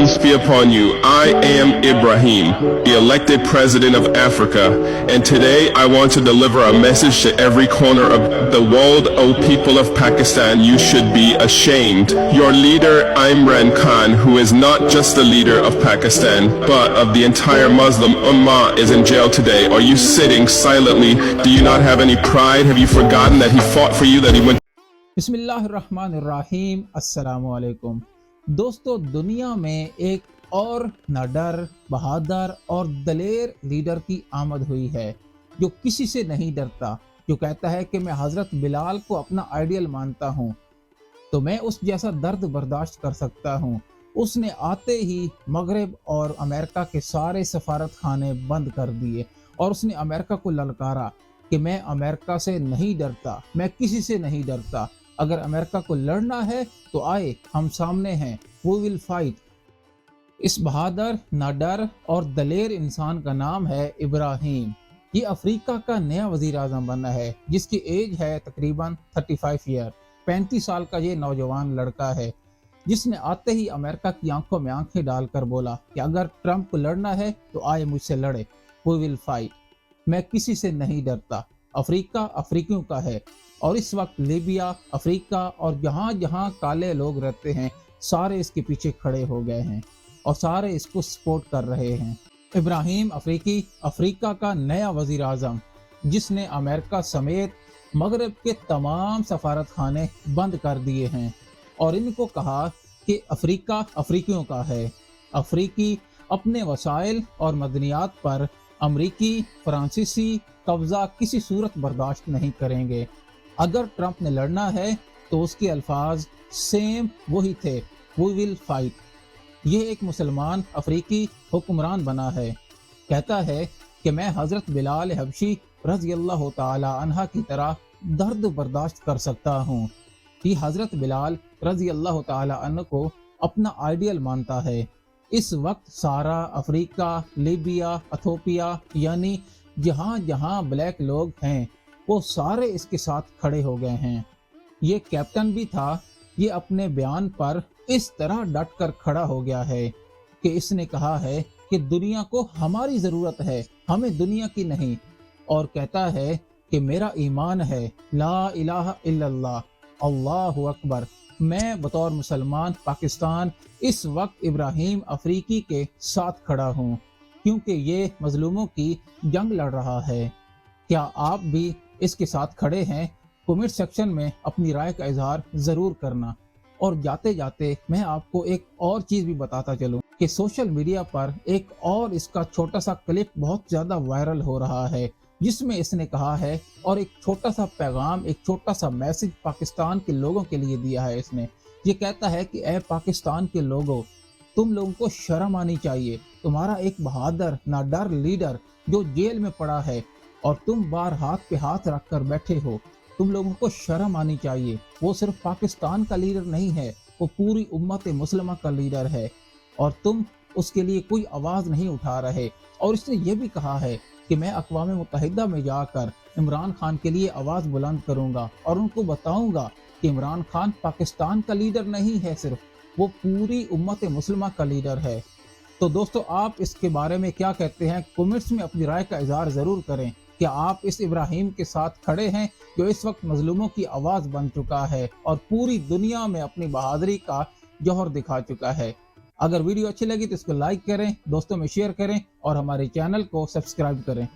Peace be upon you. I am Ibrahim, the elected president of Africa, and today I want to deliver a message to every corner of the world. O people of Pakistan, you should be ashamed. Your leader, Imran Khan, who is not just the leader of Pakistan, but of the entire Muslim Ummah, is in jail today. Are you sitting silently? Do you not have any pride? Have you forgotten that he fought for you, that he went? बिस्मिल्लाहिर्रहमानिर्रहीम। अस्सलामु अलैकुम दोस्तों, दुनिया में एक और नाडर, बहादुर और दलेर leader की आमद हुई है जो किसी से नहीं डरता, जो कहता है कि मैं हज़रत बिलाल को अपना आइडियल मानता हूँ तो मैं उस जैसा दर्द बर्दाश्त कर सकता हूँ। उसने आते ही मगरब और अमेरिका के सारे सफारत खाने बंद कर दिए और उसने अमेरिका को ललकारा कि मैं अमेरिका से नहीं डरता, मैं किसी से नहीं डरता। अगर अमेरिका को लड़ना है तो आए, हम सामने हैं, वी विल फाइट। इस बहादुर, नाडर और दलेर इंसान का नाम है इब्राहिम। ये अफ्रीका का नया वजीर आज़म बना है जिसकी एज है तकरीबन 35 ईयर। 35 साल का ये नौजवान लड़का है जिसने आते ही अमेरिका की आंखों में आंखें डालकर बोला कि अगर ट्रंप को लड़ना है तो आए, मुझसे लड़े, वी विल फाइट। मैं किसी से नहीं डरता। अफ्रीका अफ्रीकियों का है और इस वक्त लीबिया, अफ्रीका और जहाँ जहाँ काले लोग रहते हैं सारे इसके पीछे खड़े हो गए हैं और सारे इसको सपोर्ट कर रहे हैं। इब्राहिम अफ्रीकी अफ्रीका का नया वजीर आज़म जिसने अमेरिका समेत मगरब के तमाम सफारत खाने बंद कर दिए हैं और इनको कहा कि अफ्रीका अफ्रीकियों का है। अफ्रीकी अपने वसाइल और मदनियात पर अमरीकी, फ्रांसीसी कब्जा किसी सूरत बर्दाश्त नहीं करेंगे। अगर ट्रंप ने लड़ना है तो उसके अल्फाज सेम वही थे, वी विल फाइट। ये एक मुसलमान अफ्रीकी हुक्मरान बना है, कहता है कि मैं हज़रत बिलाल हबशी रज़ी अल्लाह ताला अन्हा की तरह दर्द बर्दाश्त कर सकता हूँ। कि हज़रत बिलाल रज़ी अल्लाह ताला अन्हु को अपना आइडियल मानता है। इस वक्त सारा अफ्रीका, लीबिया, इथियोपिया यानी जहाँ जहाँ ब्लैक लोग हैं वो सारे इसके साथ खड़े हो गए हैं। ये कैप्टन भी था, ये अपने बयान पर इस तरह डट कर खड़ा हो गया है कि इसने कहा है कि दुनिया को हमारी ज़रूरत है, हमें दुनिया की नहीं। और कहता है कि मेरा ईमान है ला इलाहा इल्लल्लाह, अल्लाहु अकबर। मैं बतौर मुसलमान पाकिस्तान इस वक्त इब्राहिम अफ्रीकी के साथ खड़ा हूँ क्योंकि ये मजलूमों की जंग लड़ रहा है। क्या आप भी इसके साथ खड़े हैं? कमेंट सेक्शन में अपनी राय का इजहार ज़रूर करना। और जाते जाते मैं आपको एक और चीज़ भी बताता चलूँ कि सोशल मीडिया पर एक और इसका छोटा सा क्लिप बहुत ज़्यादा वायरल हो रहा है जिसमें इसने कहा है और एक छोटा सा पैगाम, एक छोटा सा मैसेज पाकिस्तान के लोगों के लिए दिया है। इसने ये कहता है कि ए पाकिस्तान के लोगों, तुम लोगों को शर्म आनी चाहिए। तुम्हारा एक बहादुर नाडर लीडर जो जेल में पड़ा है और तुम बार हाथ पे हाथ रख कर बैठे हो, तुम लोगों को शर्म आनी चाहिए। वो सिर्फ पाकिस्तान का लीडर नहीं है, वो पूरी उम्मत मुस्लिमा का लीडर है और तुम उसके लिए कोई आवाज़ नहीं उठा रहे। और इसने ये भी कहा है कि मैं अक़वाम मुत्तहिदा में जाकर इमरान खान के लिए आवाज़ बुलंद करूँगा और उनको बताऊँगा कि इमरान खान पाकिस्तान का लीडर नहीं है, सिर्फ वो पूरी उम्मत मुस्लिमा का लीडर है। तो दोस्तों, आप इसके बारे में क्या कहते हैं? कमेंट्स में अपनी राय का इजहार ज़रूर करें। क्या आप इस इब्राहिम के साथ खड़े हैं जो इस वक्त मजलूमों की आवाज़ बन चुका है और पूरी दुनिया में अपनी बहादुरी का जौहर दिखा चुका है? अगर वीडियो अच्छी लगी तो इसको लाइक करें, दोस्तों में शेयर करें और हमारे चैनल को सब्सक्राइब करें।